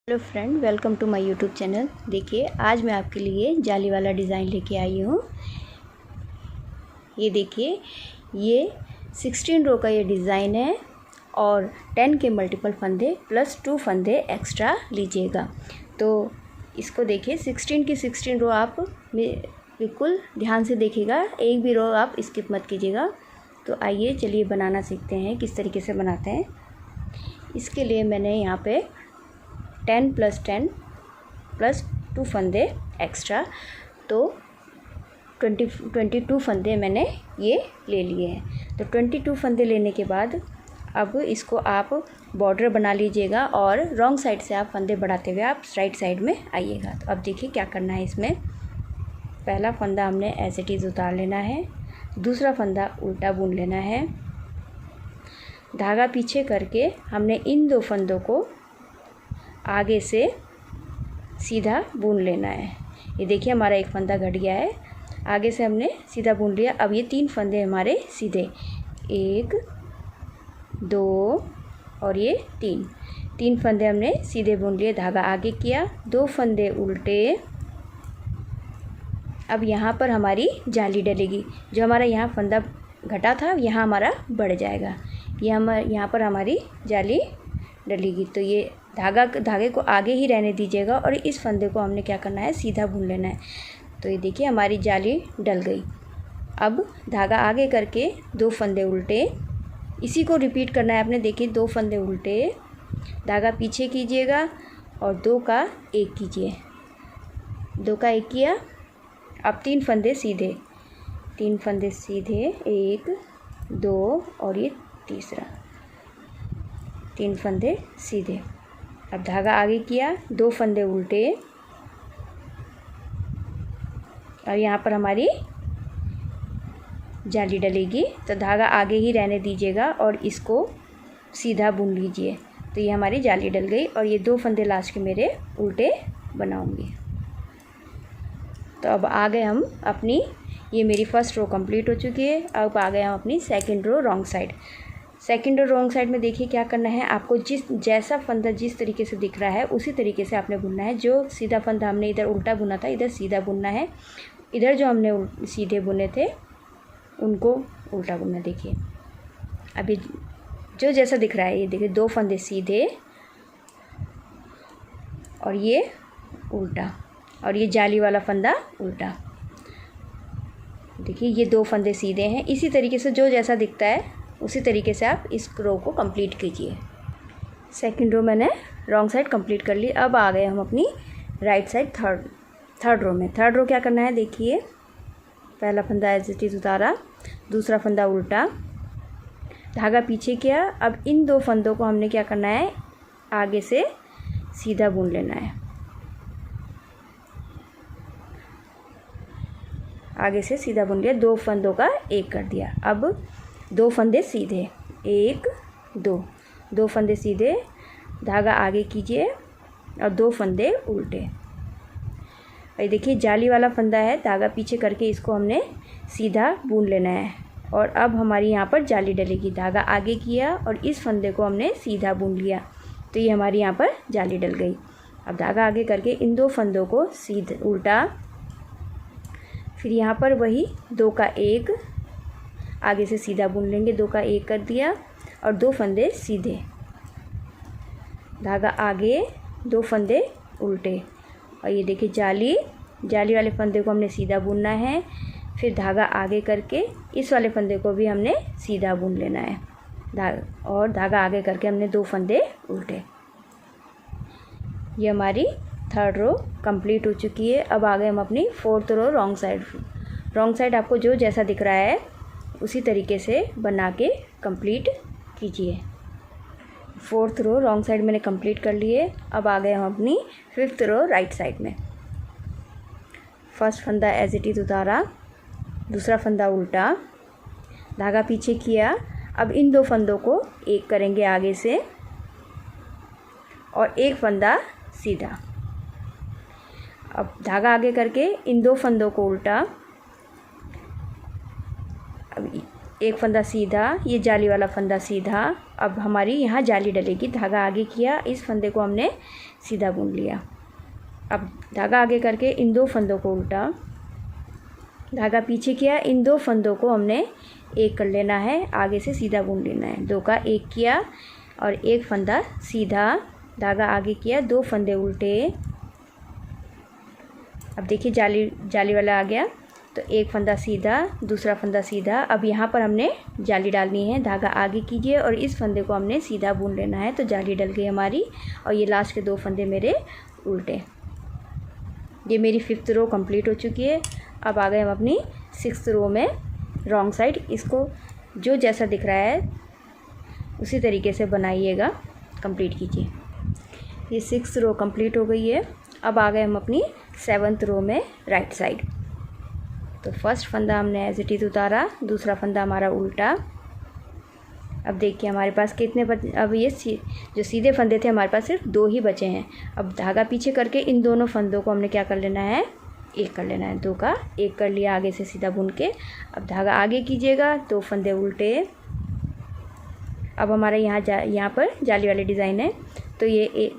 Hello friend, welcome to my YouTube channel. देखिए, आज मैं आपके लिए जाली वाला डिज़ाइन लेके आई हूँ। ये देखिए, ये 16 रो का ये डिज़ाइन है और 10 के मल्टीपल फंदे प्लस 2 फंदे एक्स्ट्रा लीजिएगा। तो इसको देखिए, 16 की 16 रो आप बिल्कुल ध्यान से देखिएगा, एक भी रो आप स्किप मत कीजिएगा। तो आइए चलिए बनाना सीखते हैं, किस तरीके से बनाते हैं। इसके लिए मैंने यहाँ पे 10 + 10 + 2 फंदे एक्स्ट्रा, तो 22 फंदे मैंने ये ले लिए हैं। तो 22 फंदे लेने के बाद अब इसको आप बॉर्डर बना लीजिएगा और रॉन्ग साइड से आप फंदे बढ़ाते हुए आप राइट साइड में आइएगा। तो अब देखिए क्या करना है। इसमें पहला फंदा हमने एज इट इज़ उतार लेना है, दूसरा फंदा उल्टा बुन लेना है, धागा पीछे करके हमने इन दो फंदों को आगे से सीधा बुन लेना है। ये देखिए, हमारा एक फंदा घट गया है, आगे से हमने सीधा बुन लिया। अब ये 3 फंदे हमारे सीधे, 1 2 और ये 3 फंदे हमने सीधे बुन लिए। धागा आगे किया, 2 फंदे उल्टे। अब यहाँ पर हमारी जाली डलेगी। जो हमारा यहाँ फंदा घटा था, यहाँ हमारा बढ़ जाएगा। यहाँ पर हमारी जाली डलेगी। तो ये धागे को आगे ही रहने दीजिएगा और इस फंदे को हमने क्या करना है, सीधा बुन लेना है। तो ये देखिए, हमारी जाली डल गई। अब धागा आगे करके 2 फंदे उल्टे, इसी को रिपीट करना है आपने। देखिए, 2 फंदे उल्टे, धागा पीछे कीजिएगा और 2 का 1 कीजिए। 2 का 1 किया। अब 3 फंदे सीधे, 3 फंदे सीधे, 1 2 और ये तीसरा, 3 फंदे सीधे। अब धागा आगे किया, 2 फंदे उल्टे और यहाँ पर हमारी जाली डलेगी। तो धागा आगे ही रहने दीजिएगा और इसको सीधा बुन लीजिए। तो ये हमारी जाली डल गई और ये 2 फंदे लास्ट के मेरे उल्टे बनाऊंगी। तो अब आ गए हम अपनी, ये मेरी फर्स्ट रो कंप्लीट हो चुकी है। अब आ गए हम अपनी second row wrong side. Second और रॉन्ग साइड में देखिए क्या करना है आपको। जैसा फंदा जिस तरीके से दिख रहा है उसी तरीके से आपने बुनना है। जो सीधा फंदा हमने इधर उल्टा बुना था, इधर सीधा बुनना है। इधर जो हमने सीधे बुने थे उनको उल्टा बुनना। देखिए, अभी जो जैसा दिख रहा है, ये देखिए, 2 फंदे सीधे और ये उल्टा, और ये जाली वाला फंदा उल्टा। देखिए, ये 2 फंदे सीधे हैं। इसी तरीके से जो जैसा दिखता है उसी तरीके से आप इस रो को कंप्लीट कीजिए। सेकंड रो मैंने रॉन्ग साइड कंप्लीट कर ली। अब आ गए हम अपनी राइट साइड थर्ड रो में। थर्ड रो क्या करना है, देखिए, पहला फंदा एज इट इज़ उतारा, दूसरा फंदा उल्टा, धागा पीछे किया। अब इन 2 फंदों को हमने क्या करना है, आगे से सीधा बुन लेना है। आगे से सीधा बुन लिया, 2 फंदों का 1 कर दिया। अब 2 फंदे सीधे, 1 2 फंदे सीधे, धागा आगे कीजिए और 2 फंदे उल्टे। और देखिए, जाली वाला फंदा है, धागा पीछे करके इसको हमने सीधा बुन लेना है। और अब हमारी यहाँ पर जाली डलेगी। धागा आगे किया और इस फंदे को हमने सीधा बुन लिया। तो ये हमारी यहाँ पर जाली डल गई। अब धागा आगे करके इन 2 फंदों को सीधे उल्टा, फिर यहाँ पर वही 2 का 1 आगे से सीधा बुन लेंगे। 2 का 1 कर दिया और 2 फंदे सीधे, धागा आगे, 2 फंदे उल्टे। और ये देखिए, जाली वाले फंदे को हमने सीधा बुनना है। फिर धागा आगे करके इस वाले फंदे को भी हमने सीधा बुन लेना है। धागा आगे करके हमने 2 फंदे उल्टे। ये हमारी थर्ड रो कंप्लीट हो चुकी है। अब आ गए हम अपनी fourth row wrong side. Wrong side आपको जो जैसा दिख रहा है उसी तरीके से बना के कंप्लीट कीजिए। फोर्थ रो रॉन्ग साइड मैंने कंप्लीट कर लिए। अब आ गए हम अपनी फिफ्थ रो राइट साइड में। फर्स्ट फंदा एज इट इज़ उतारा, दूसरा फंदा उल्टा, धागा पीछे किया। अब इन 2 फंदों को 1 करेंगे आगे से और 1 फंदा सीधा। अब धागा आगे करके इन 2 फंदों को उल्टा, अब एक फंदा सीधा, ये जाली वाला फंदा सीधा। अब हमारी यहाँ जाली डलेगी। धागा आगे किया, इस फंदे को हमने सीधा बुन लिया। अब धागा आगे करके इन 2 फंदों को उल्टा, धागा पीछे किया, इन 2 फंदों को हमने एक कर लेना है, आगे से सीधा बुन लेना है। 2 का 1 किया और एक फंदा सीधा, धागा आगे किया, 2 फंदे उल्टे। अब देखिए जाली वाला आ गया, तो एक फंदा सीधा, दूसरा फंदा सीधा। अब यहाँ पर हमने जाली डालनी है। धागा आगे कीजिए और इस फंदे को हमने सीधा बुन लेना है। तो जाली डल गई हमारी और ये लास्ट के 2 फंदे मेरे उल्टे। ये मेरी 5th रो कंप्लीट हो चुकी है। अब आ गए हम अपनी 6th रो में रॉन्ग साइड। इसको जो जैसा दिख रहा है उसी तरीके से बनाइएगा, कंप्लीट कीजिए। ये 6th रो कंप्लीट हो गई है। अब आ गए हम अपनी 7th रो में राइट साइड। तो फर्स्ट फंदा हमने एज इट इज़ उतारा, दूसरा फंदा हमारा उल्टा। अब देखिए हमारे पास कितने अब ये जो सीधे फंदे थे हमारे पास सिर्फ 2 ही बचे हैं। अब धागा पीछे करके इन दोनों फंदों को हमने क्या कर लेना है, एक कर लेना है। 2 का 1 कर लिया आगे से सीधा बुन के। अब धागा आगे कीजिएगा, 2 फंदे उल्टे। अब हमारे यहाँ पर जाली वाले डिज़ाइन है, तो ये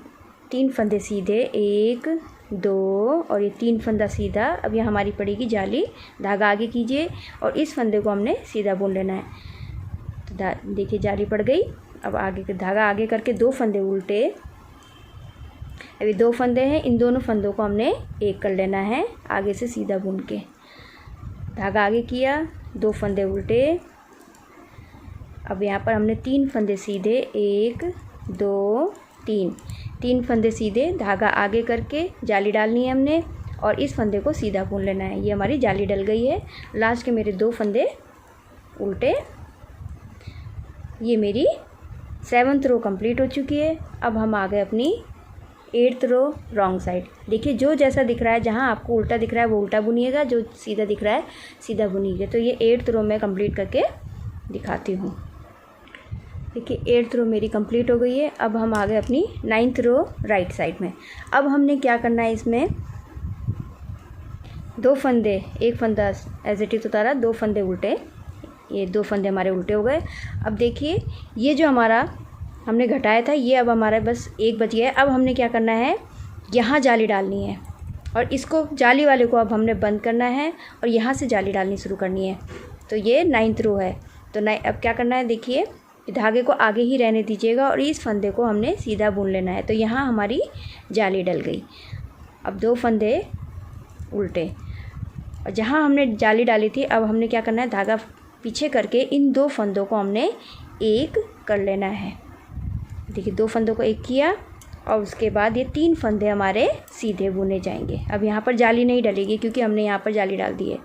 3 फंदे सीधे, 1 2 और ये 3 फंदा सीधा। अब ये हमारी पड़ेगी जाली। धागा आगे कीजिए और इस फंदे को हमने सीधा बुन लेना है। तो देखिए जाली पड़ गई। अब आगे धागा आगे करके 2 फंदे उल्टे। अभी 2 फंदे हैं, इन दोनों फंदों को हमने एक कर लेना है, आगे से सीधा बुन के। धागा आगे किया, 2 फंदे उल्टे। अब यहाँ पर हमने 3 फंदे सीधे, 1 2 3 फंदे सीधे, धागा आगे करके जाली डालनी है हमने और इस फंदे को सीधा बुन लेना है। ये हमारी जाली डल गई है। लास्ट के मेरे 2 फंदे उल्टे। ये मेरी 7th रो कंप्लीट हो चुकी है। अब हम आ गए अपनी 8th रो रॉन्ग साइड। देखिए जो जैसा दिख रहा है, जहाँ आपको उल्टा दिख रहा है वो उल्टा बुनिएगा, जो सीधा दिख रहा है सीधा बुनिएगा। तो ये 8th रो में कंप्लीट करके दिखाती हूँ। देखिए 8th रो मेरी कंप्लीट हो गई है। अब हम आ गए अपनी 9th रो राइट साइड में। अब हमने क्या करना है, इसमें 2 फंदे, एक फंदा एज इट इज़ उतारा, 2 फंदे उल्टे। ये 2 फंदे हमारे उल्टे हो गए। अब देखिए ये जो हमारा हमने घटाया था, ये अब हमारा बस 1 बच गया है। अब हमने क्या करना है, यहाँ जाली डालनी है और इसको जाली वाले को अब हमने बंद करना है और यहाँ से जाली डालनी शुरू करनी है। तो ये 9th रो है। तो अब क्या करना है, देखिए धागे को आगे ही रहने दीजिएगा और इस फंदे को हमने सीधा बुन लेना है। तो यहाँ हमारी जाली डल गई। अब 2 फंदे उल्टे और जहाँ हमने जाली डाली थी, अब हमने क्या करना है, धागा पीछे करके इन 2 फंदों को हमने एक कर लेना है। देखिए 2 फंदों को एक किया और उसके बाद ये 3 फंदे हमारे सीधे बुने जाएंगे। अब यहाँ पर जाली नहीं डलेगी क्योंकि हमने यहाँ पर जाली डाल दी है।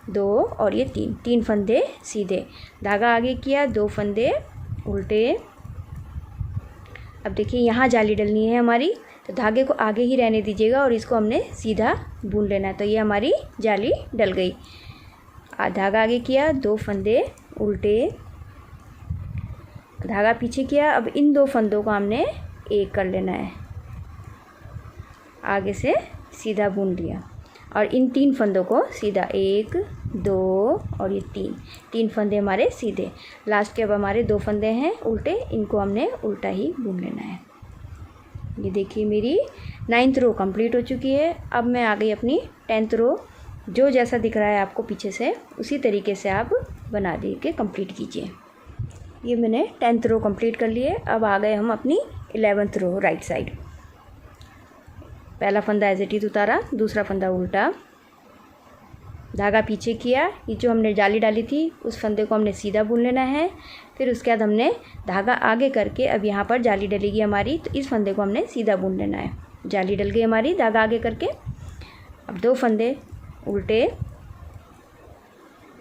2 और ये 3 फंदे सीधे, धागा आगे किया, 2 फंदे उल्टे। अब देखिए यहाँ जाली डलनी है हमारी, तो धागे को आगे ही रहने दीजिएगा और इसको हमने सीधा बुन लेना है। तो ये हमारी जाली डल गई। धागा आगे किया, 2 फंदे उल्टे, धागा पीछे किया। अब इन 2 फंदों को हमने एक कर लेना है, आगे से सीधा बुन लिया और इन 3 फंदों को सीधा, 1 2 और ये 3 फंदे हमारे सीधे। लास्ट के अब हमारे 2 फंदे हैं उल्टे, इनको हमने उल्टा ही बुन लेना है। ये देखिए मेरी 9th रो कंप्लीट हो चुकी है। अब मैं आ गई अपनी 10th रो। जो जैसा दिख रहा है आपको पीछे से, उसी तरीके से आप बना दे के कंप्लीट कीजिए। ये मैंने 10th रो कंप्लीट कर लिए। अब आ गए हम अपनी 11th रो राइट साइड। पहला फंदा एज इट इज़ उतारा, दूसरा फंदा उल्टा, धागा पीछे किया। ये जो हमने जाली डाली थी उस फंदे को हमने सीधा बुन लेना है। फिर उसके बाद हमने धागा आगे करके, अब यहाँ पर जाली डलेगी हमारी, तो इस फंदे को हमने सीधा बुन लेना है। जाली डल गई हमारी धागा आगे करके। अब 2 फंदे उल्टे,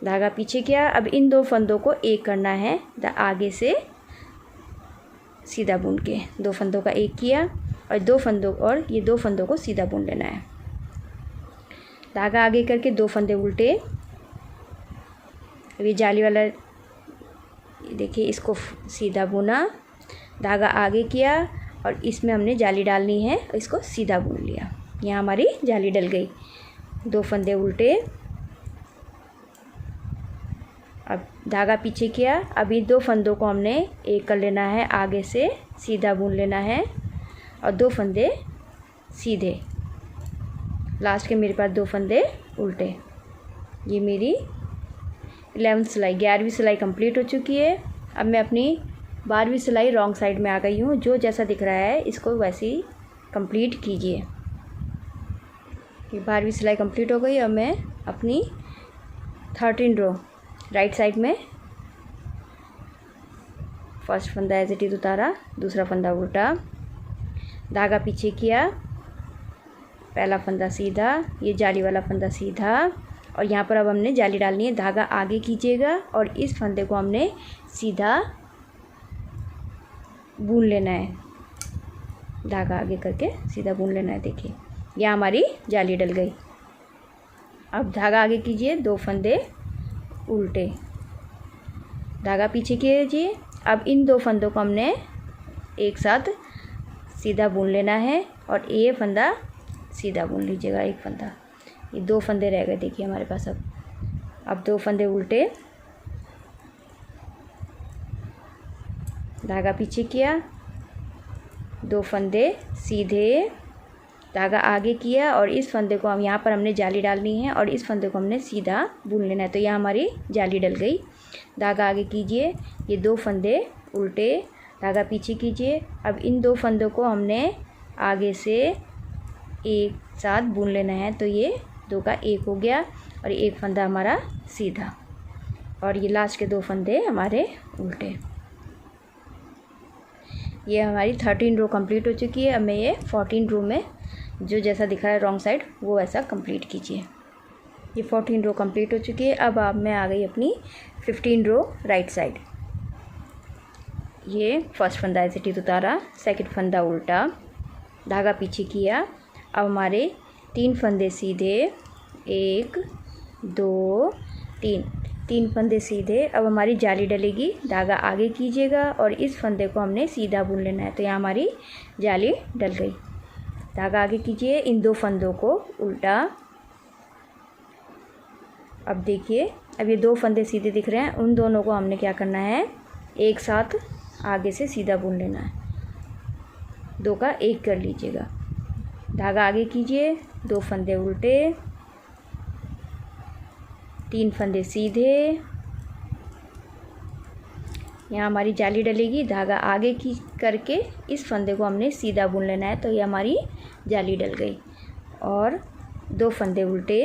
धागा पीछे किया। अब इन 2 फंदों को एक करना है, आगे से सीधा बुन के। 2 फंदों का एक किया और ये 2 फंदों को सीधा बुन लेना है। धागा आगे करके 2 फंदे उल्टे। अब ये जाली वाला देखिए, इसको सीधा बुना, धागा आगे किया और इसमें हमने जाली डालनी है, इसको सीधा बुन लिया। यहाँ हमारी जाली डल गई। 2 फंदे उल्टे। अब धागा पीछे किया। अभी 2 फंदों को हमने एक कर लेना है, आगे से सीधा बुन लेना है और 2 फंदे सीधे। लास्ट के मेरे पास 2 फंदे उल्टे। ये मेरी 11वीं सिलाई 11वीं सिलाई कंप्लीट हो चुकी है। अब मैं अपनी 12वीं सिलाई रॉन्ग साइड में आ गई हूँ। जो जैसा दिख रहा है इसको वैसे ही कंप्लीट कीजिए। ये 12वीं सिलाई कंप्लीट हो गई। अब मैं अपनी 13 रो राइट साइड में फर्स्ट फंदा एज इट इज उतारा, दूसरा फंदा उल्टा, धागा पीछे किया, पहला फंदा सीधा, ये जाली वाला फंदा सीधा और यहाँ पर अब हमने जाली डालनी है। धागा आगे कीजिएगा और इस फंदे को हमने सीधा बुन लेना है। धागा आगे करके सीधा बुन लेना है। देखिए यहाँ हमारी जाली डल गई। अब धागा आगे कीजिए, 2 फंदे उल्टे, धागा पीछे कीजिए। अब इन 2 फंदों को हमने एक साथ सीधा बुन लेना है और ये फंदा सीधा बुन लीजिएगा। एक फंदा, ये 2 फंदे रह गए देखिए हमारे पास। अब 2 फंदे उल्टे, धागा पीछे किया, 2 फंदे सीधे, धागा आगे किया और इस फंदे को हम यहाँ पर हमने जाली डालनी है और इस फंदे को हमने सीधा बुन लेना है। तो यहाँ हमारी जाली डल गई। धागा आगे कीजिए, ये 2 फंदे उल्टे, धागा पीछे कीजिए। अब इन 2 फंदों को हमने आगे से एक साथ बुन लेना है। तो ये 2 का 1 हो गया और एक फंदा हमारा सीधा और ये लास्ट के 2 फंदे हमारे उल्टे। ये हमारी 13 रो कंप्लीट हो चुकी है। अब मैं ये 14 रो में जो जैसा दिख रहा है रॉन्ग साइड वो वैसा कंप्लीट कीजिए। ये 14 रो कंप्लीट हो चुकी है। अब मैं आ गई अपनी 15 रो राइट साइड। ये फर्स्ट फंदा एज इट इज उतारा, सेकंड फंदा उल्टा, धागा पीछे किया। अब हमारे 3 फंदे सीधे, 1 2 3 फंदे सीधे। अब हमारी जाली डलेगी। धागा आगे कीजिएगा और इस फंदे को हमने सीधा बुन लेना है। तो यहाँ हमारी जाली डल गई। धागा आगे कीजिए, इन 2 फंदों को उल्टा। अब देखिए, अब ये 2 फंदे सीधे दिख रहे हैं, उन दोनों को हमने क्या करना है, एक साथ आगे से सीधा बुन लेना है। 2 का 1 कर लीजिएगा। धागा आगे कीजिए, 2 फंदे उल्टे, 3 फंदे सीधे। यहाँ हमारी जाली डलेगी। धागा आगे की करके इस फंदे को हमने सीधा बुन लेना है। तो ये हमारी जाली डल गई और 2 फंदे उल्टे।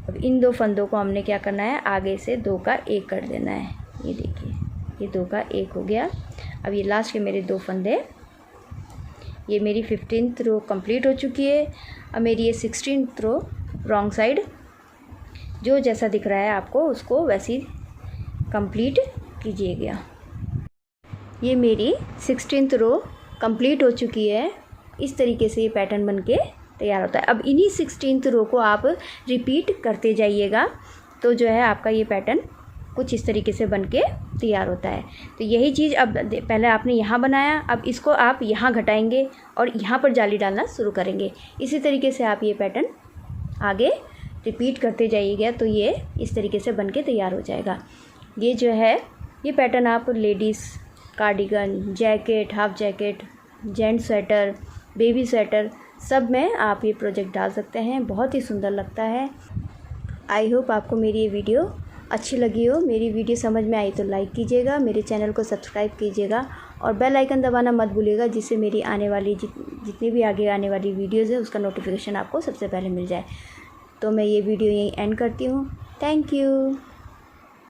अब इन 2 फंदों को हमने क्या करना है, आगे से 2 का 1 कर देना है। ये देखिए, ये 2 का 1 हो गया। अब ये लास्ट के मेरे 2 फंदे, ये मेरी 15th रो कंप्लीट हो चुकी है। अब मेरी ये 16th रो रॉन्ग साइड जो जैसा दिख रहा है आपको उसको वैसे ही कंप्लीट कीजिएगा। ये मेरी 16th रो कंप्लीट हो चुकी है। इस तरीके से ये पैटर्न बनके तैयार होता है। अब इन्हीं 16th रो को आप रिपीट करते जाइएगा तो जो है आपका ये पैटर्न कुछ इस तरीके से बनके तैयार होता है। तो यही चीज़ अब पहले आपने यहाँ बनाया, अब इसको आप यहाँ घटाएंगे और यहाँ पर जाली डालना शुरू करेंगे। इसी तरीके से आप ये पैटर्न आगे रिपीट करते जाइएगा तो ये इस तरीके से बनके तैयार हो जाएगा। ये जो है ये पैटर्न आप ladies cardigan, jacket, half jacket, gents sweater, baby sweater सब में आप ये प्रोजेक्ट डाल सकते हैं। बहुत ही सुंदर लगता है। आई होप आपको मेरी ये वीडियो अच्छी लगी हो। मेरी वीडियो समझ में आई तो लाइक कीजिएगा, मेरे चैनल को सब्सक्राइब कीजिएगा और बेल आइकन दबाना मत भूलिएगा जिससे मेरी आने वाली जितनी भी आगे आने वाली वीडियोज़ है उसका नोटिफिकेशन आपको सबसे पहले मिल जाए। तो मैं ये वीडियो यहीं एंड करती हूँ। Thank you.